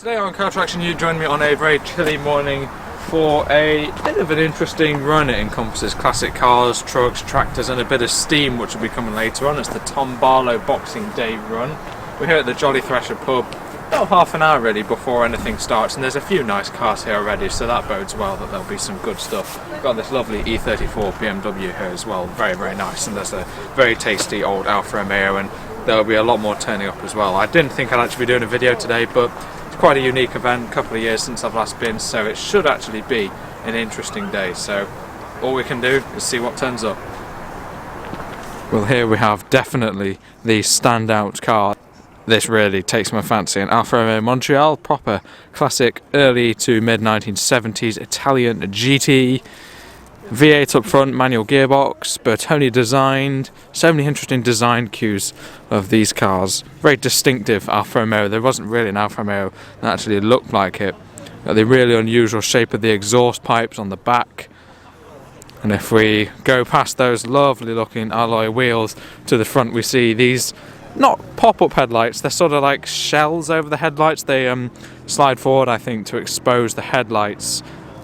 Today on Car Traction, you join me on a very chilly morning for a bit of an interesting run. It encompasses classic cars, trucks, tractors and a bit of steam, which will be coming later on. It's the Tom Barlow Boxing Day run. We're here at the Jolly Thresher pub about half an hour really before anything starts, and there's a few nice cars here already, so that bodes well that there'll be some good stuff. Got this lovely E34 BMW here as well, very nice, and there's a very tasty old Alfa Romeo, and there'll be a lot more turning up as well. I didn't think I'd actually be doing a video today, but it's quite a unique event, a couple of years since I've last been, so it should actually be an interesting day. So all we can do is see what turns up. Well, here we have definitely the standout car. This really takes my fancy, an Alfa Romeo Montreal, proper classic early to mid 1970s Italian GT. V8 up front, manual gearbox, Bertone designed. So many interesting design cues of these cars. Very distinctive Alfa Romeo. There wasn't really an Alfa Romeo that actually looked like it. Got the really unusual shape of the exhaust pipes on the back. And if we go past those lovely looking alloy wheels to the front, we see these not pop-up headlights, they're sort of like shells over the headlights. They slide forward, I think, to expose the headlights.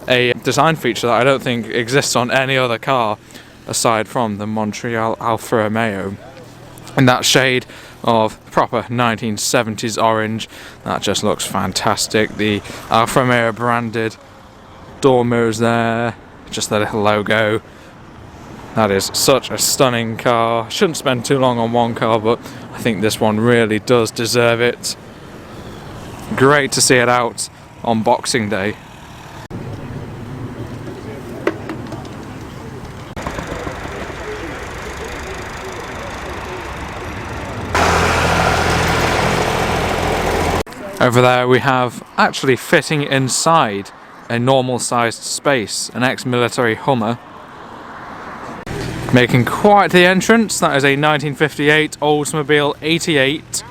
A design feature that I don't think exists on any other car aside from the Montreal Alfa Romeo. In that shade of proper 1970s orange, that just looks fantastic. The Alfa Romeo branded door mirrors there, just the little logo. That is such a stunning car. Shouldn't spend too long on one car, but I think this one really does deserve it. Great to see it out on Boxing Day. Over there we have actually fitting inside a normal sized space, an ex-military Hummer. Making quite the entrance, that is a 1958 Oldsmobile 88.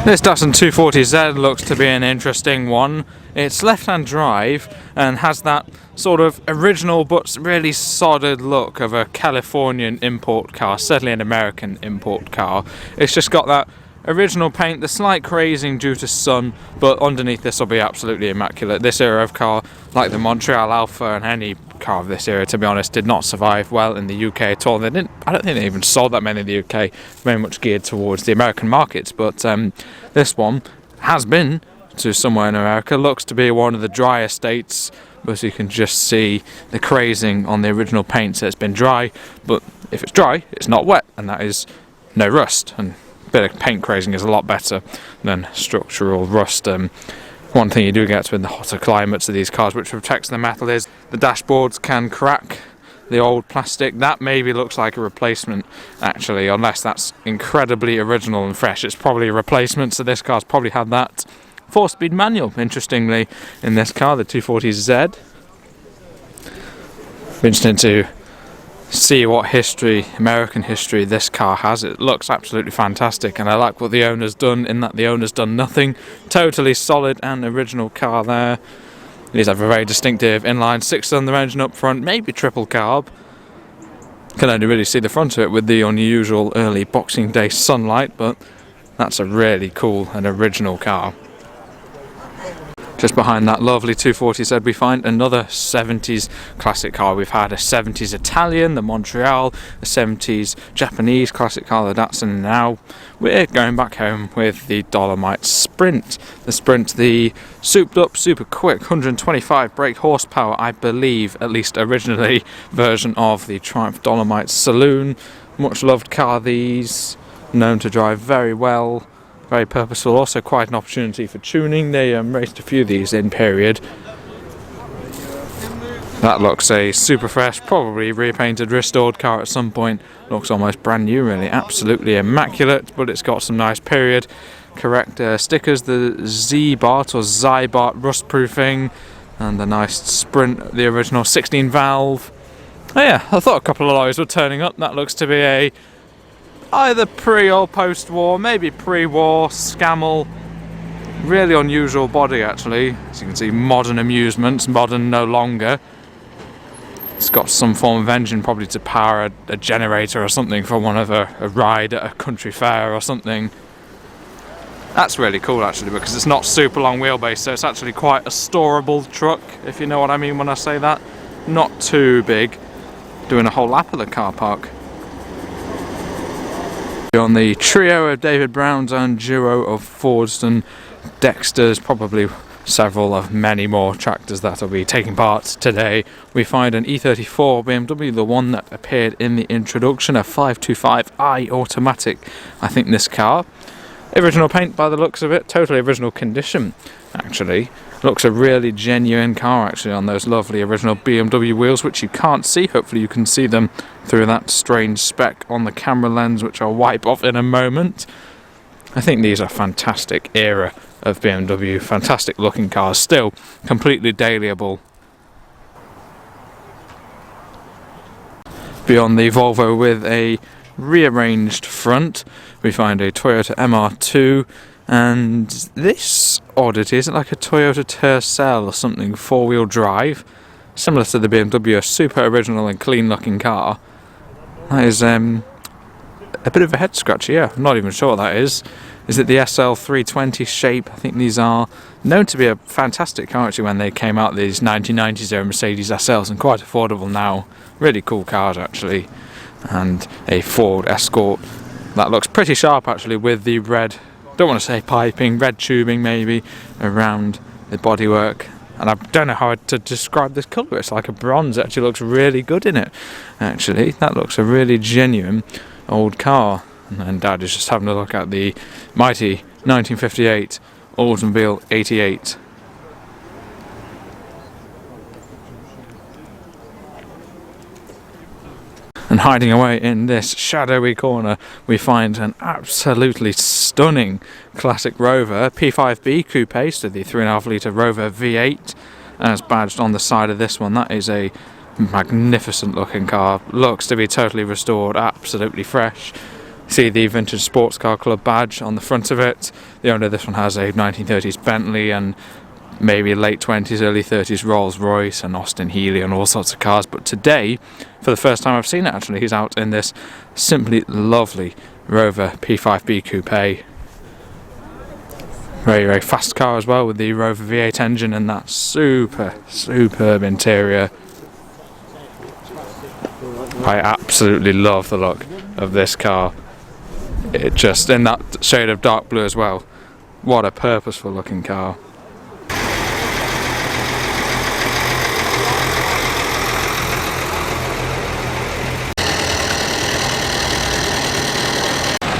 This Datsun 240Z looks to be an interesting one. It's left-hand drive and has that sort of original but really solid look of a Californian import car, certainly an American import car. It's just got that original paint, the slight crazing due to sun, but underneath this will be absolutely immaculate. This era of car, like the Montreal Alfa and any car of this era, to be honest, did not survive well in the UK at all. I don't think they even sold that many in the UK, very much geared towards the American markets, but this one has been to somewhere in America. Looks to be one of the drier states, but you can just see the crazing on the original paint, so it's been dry, but if it's dry, it's not wet, and that is no rust, and a bit of paint crazing is a lot better than structural rust. One thing you do get with the hotter climates of these cars, which protects the metal, is the dashboards can crack the old plastic. That maybe looks like a replacement actually, unless that's incredibly original and fresh. It's probably a replacement, so this car's probably had that. 4-speed manual, interestingly, in this car, the 240Z. Interesting to see what history, American history, this car has. It looks absolutely fantastic, and I like what the owner's done in that the owner's done nothing. Totally solid and original car there. These have a very distinctive inline 6-cylinder engine up front, maybe triple carb. Can only really see the front of it with the unusual early Boxing Day sunlight, but that's a really cool and original car. Just behind that lovely 240Z we find another 70s classic car. We've had a 70s Italian, the Montreal, a 70s Japanese classic car, the Datsun, and now we're going back home with the Dolomite Sprint. The Sprint, the souped up, super quick, 125 brake horsepower, I believe, at least originally, version of the Triumph Dolomite Saloon. Much loved car these, known to drive very well. Very purposeful, also quite an opportunity for tuning. They raced a few of these in period. That looks a super fresh, probably repainted, restored car at some point. Looks almost brand new really, absolutely immaculate, but it's got some nice period correct stickers, the Z-Bart or Zy-Bart rust proofing, and the nice Sprint, the original 16 valve. Oh yeah, I thought a couple of alloys were turning up. That looks to be a either pre or post-war, maybe pre-war Scammell. Really unusual body actually. As you can see, modern amusements, modern no longer. It's got some form of engine, probably to power a generator or something for one of a ride at a country fair or something. That's really cool actually, because it's not super long wheelbase, so it's actually quite a storable truck, if you know what I mean when I say that. Not too big, doing a whole lap of the car park. On the trio of David Browns and duo of Fords and Dexters, probably several of many more tractors that will be taking part today, we find an E34 BMW, the one that appeared in the introduction, a 525i automatic. I think this car, original paint by the looks of it, totally original condition actually. Looks a really genuine car actually on those lovely original BMW wheels, which you can't see. Hopefully you can see them through that strange speck on the camera lens, which I'll wipe off in a moment. I think these are fantastic era of BMW, fantastic looking cars, still completely dailyable. Beyond the Volvo with a rearranged front, we find a Toyota MR2, and this oddity isn't like a Toyota Tercel or something, four-wheel drive, similar to the BMW, a super original and clean looking car. That is a bit of a head scratcher, yeah, I'm not even sure what that is. Is it the SL320 shape? I think these are known to be a fantastic car actually when they came out, these 1990s era Mercedes SLs, and quite affordable now. Really cool cars actually. And a Ford Escort that looks pretty sharp actually, with the red, don't want to say piping, red tubing maybe around the bodywork. And I don't know how to describe this colour, it's like a bronze. It actually looks really good in it actually. That looks a really genuine old car. And then Dad is just having a look at the mighty 1958 Oldsmobile 88. And hiding away in this shadowy corner, we find an absolutely stunning classic Rover P5B Coupe, so the 3.5 litre Rover V8, as badged on the side of this one. That is a magnificent looking car, looks to be totally restored, absolutely fresh. See the Vintage Sports Car Club badge on the front of it. The owner of this one has a 1930s Bentley and maybe late 20s, early 30s Rolls Royce and Austin Healey and all sorts of cars. But today, for the first time I've seen it actually, he's out in this simply lovely Rover P5B Coupe. Very, very fast car as well, with the Rover V8 engine and that superb interior. I absolutely love the look of this car. It just, in that shade of dark blue as well. What a purposeful looking car.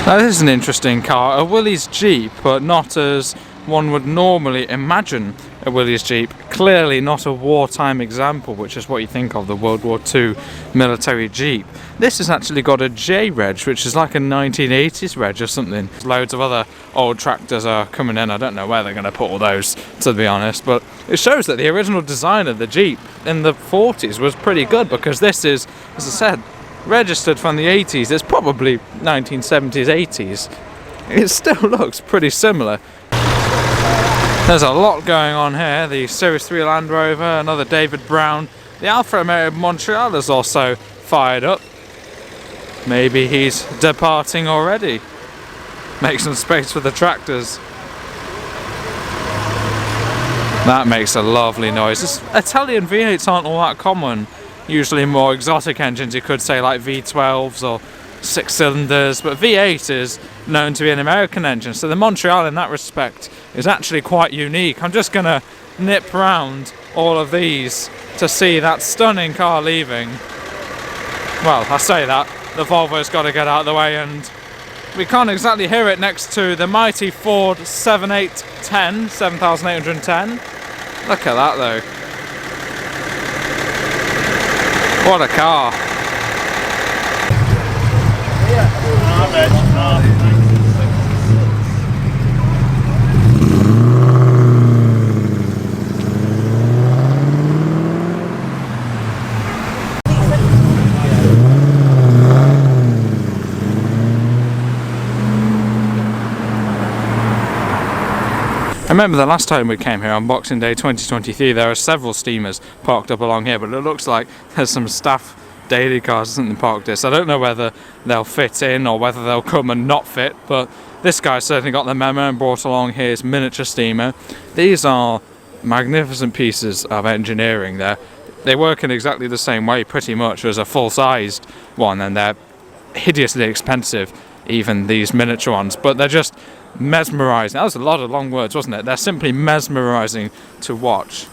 Now this is an interesting car, a Willys Jeep, but not as one would normally imagine a Willys Jeep. Clearly not a wartime example, which is what you think of the World War II military Jeep. This has actually got a J reg, which is like a 1980s reg or something. Loads of other old tractors are coming in. I don't know where they're going to put all those, to be honest, but it shows that the original design of the Jeep in the 40s was pretty good, because this is, as I said, registered from the 80s. It's probably 1970s, 80s. It still looks pretty similar. There's a lot going on here. The Series 3 Land Rover, another David Brown. The Alfa Romeo Montreal is also fired up. Maybe he's departing already. Make some space for the tractors. That makes a lovely noise. Italian V8s aren't all that common. Usually more exotic engines, you could say, like V12s or 6 cylinders, but V8 is known to be an American engine, so the Montreal in that respect is actually quite unique. I'm just gonna nip round all of these to see that stunning car leaving. Well, I say that, the Volvo's got to get out of the way, and we can't exactly hear it next to the mighty Ford 7810. Look at that though. What a car. I remember the last time we came here on Boxing Day 2023, there are several steamers parked up along here, but it looks like there's some staff daily cars or something parked here, so I don't know whether they'll fit in or whether they'll come and not fit, but this guy certainly got the memo and brought along his miniature steamer. These are magnificent pieces of engineering. They work in exactly the same way pretty much as a full-sized one, and they're hideously expensive, even these miniature ones, but they're just mesmerizing. That was a lot of long words, wasn't it? They're simply mesmerizing to watch.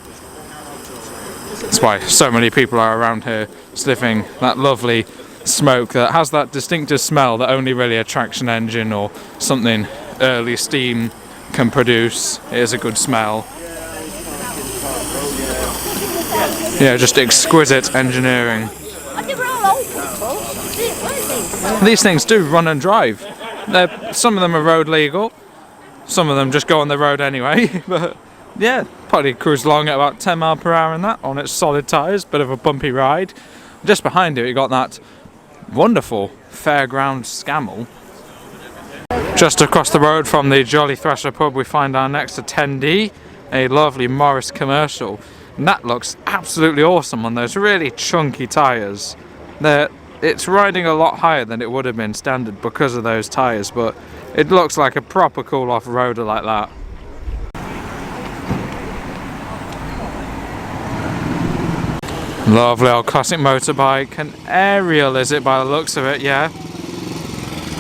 That's why so many people are around here sniffing that lovely smoke that has that distinctive smell that only really a traction engine or something early steam can produce. It is a good smell. Yeah, just exquisite engineering. These things do run and drive. Some of them are road legal, some of them just go on the road anyway, but yeah, probably cruise along at about 10 miles per hour and that on its solid tyres, bit of a bumpy ride. Just behind it you got that wonderful fairground Scamel. Just across the road from the Jolly Thresher pub we find our next attendee, a lovely Morris commercial. And that looks absolutely awesome on those really chunky tyres. It's riding a lot higher than it would have been standard because of those tyres, but it looks like a proper cool off-roader like that. Lovely old classic motorbike. An aerial is it by the looks of it, yeah.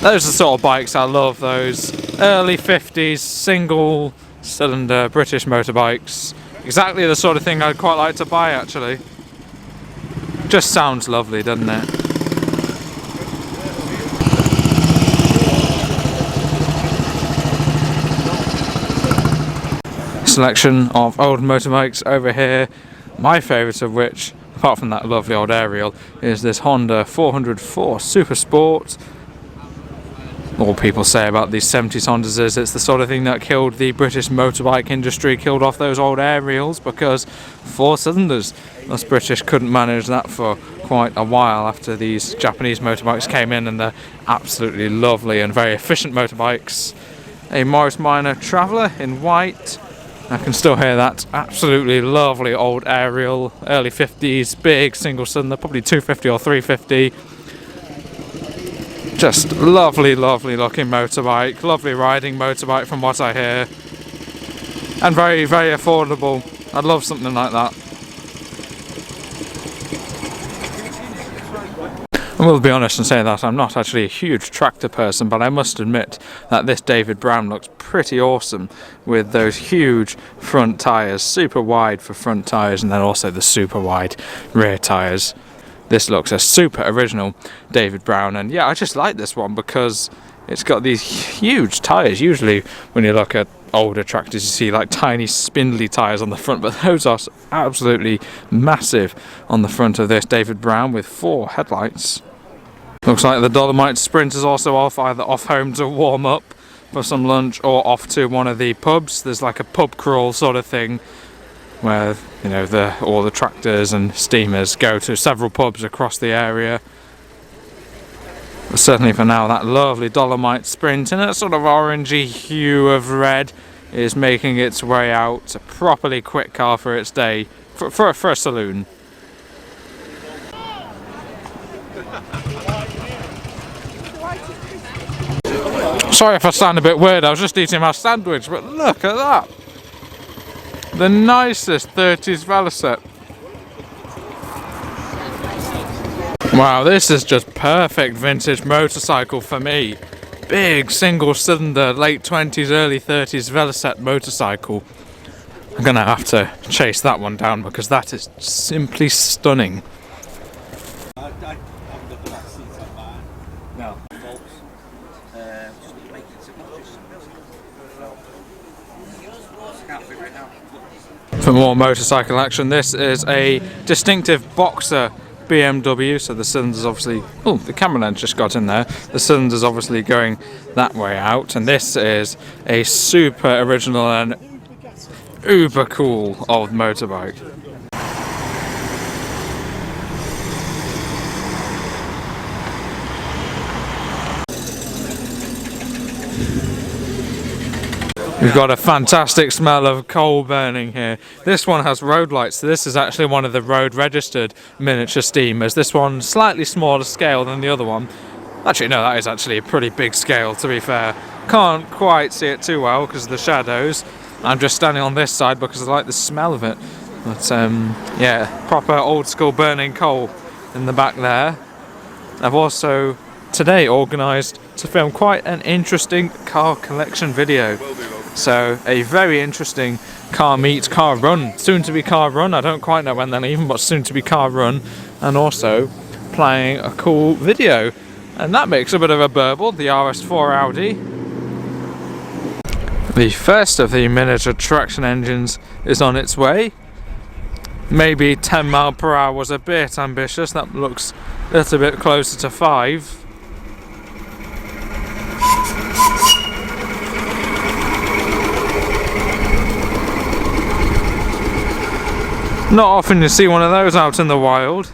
Those are the sort of bikes I love, those early 50s single cylinder British motorbikes. Exactly the sort of thing I'd quite like to buy actually. Just sounds lovely, doesn't it? Selection of old motorbikes over here. My favourite of which, apart from that lovely old aerial, is this Honda 404 Super Sport. All people say about these 70s Hondas is it's the sort of thing that killed the British motorbike industry, killed off those old aerials, because 4 cylinders. Us British couldn't manage that for quite a while after these Japanese motorbikes came in, and they're absolutely lovely and very efficient motorbikes. A Morris Minor Traveller in white. I can still hear that absolutely lovely old aerial, early 50s, big single cylinder, probably 250 or 350. Just lovely, lovely looking motorbike, lovely riding motorbike from what I hear, and very, very affordable. I'd love something like that. I will be honest and say that I'm not actually a huge tractor person, but I must admit that this David Brown looks pretty awesome with those huge front tyres, super wide for front tyres, and then also the super wide rear tyres. This looks a super original David Brown, and yeah, I just like this one because it's got these huge tyres. Usually when you look at older tractors you see like tiny spindly tyres on the front, but those are absolutely massive on the front of this David Brown with 4 headlights. Looks like the Dolomite Sprint is also off, either off home to warm up for some lunch or off to one of the pubs. There's like a pub crawl sort of thing where, you know, all the tractors and steamers go to several pubs across the area. But certainly for now, that lovely Dolomite Sprint in a sort of orangey hue of red is making its way out. A properly quick car for its day, for a saloon. Sorry if I sound a bit weird, I was just eating my sandwich, but look at that! The nicest 30s Velocette. Wow, this is just perfect vintage motorcycle for me. Big single cylinder, late 20s, early 30s Velocette motorcycle. I'm gonna have to chase that one down because that is simply stunning. For more motorcycle action, this is a distinctive Boxer BMW, so the cylinders obviously, oh, the camera lens just got in there, the cylinders obviously going that way out, and this is a super original and uber cool old motorbike. We've got a fantastic smell of coal burning here. This one has road lights, so this is actually one of the road registered miniature steamers. This one's slightly smaller scale than the other one. Actually, no, that is actually a pretty big scale, to be fair. Can't quite see it too well because of the shadows. I'm just standing on this side because I like the smell of it. But yeah, proper old school burning coal in the back there. I've also today organised to film quite an interesting car collection video. So a very interesting car meet, car run, soon to be car run. I don't quite know when they're leaving, but soon to be car run, and also playing a cool video. And that makes a bit of a burble, the RS4 Audi. The first of the miniature traction engines is on its way. Maybe 10 miles per hour was a bit ambitious, that looks a little bit closer to 5. Not often you see one of those out in the wild.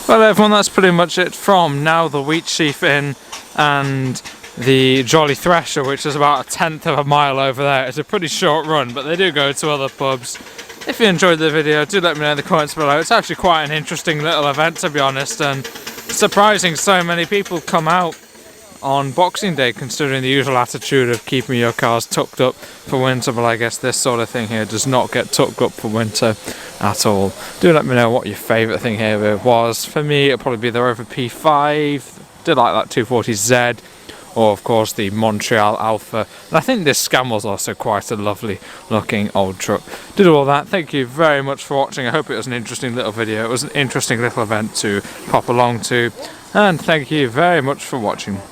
Well everyone, that's pretty much it from now the wheat sheaf in and the Jolly Thresher, which is about 1/10 of a mile over there. It's a pretty short run, but they do go to other pubs. If you enjoyed the video, do let me know in the comments below. It's actually quite an interesting little event, to be honest, and surprising so many people come out on Boxing Day, considering the usual attitude of keeping your cars tucked up for winter. But I guess this sort of thing here does not get tucked up for winter at all. Do let me know what your favourite thing here was. For me, it'll probably be the Rover P5. Did like that 240Z, or of course the Montreal Alfa. And I think this Scam was also quite a lovely looking old truck. Did all that. Thank you very much for watching. I hope it was an interesting little video. It was an interesting little event to pop along to, and thank you very much for watching.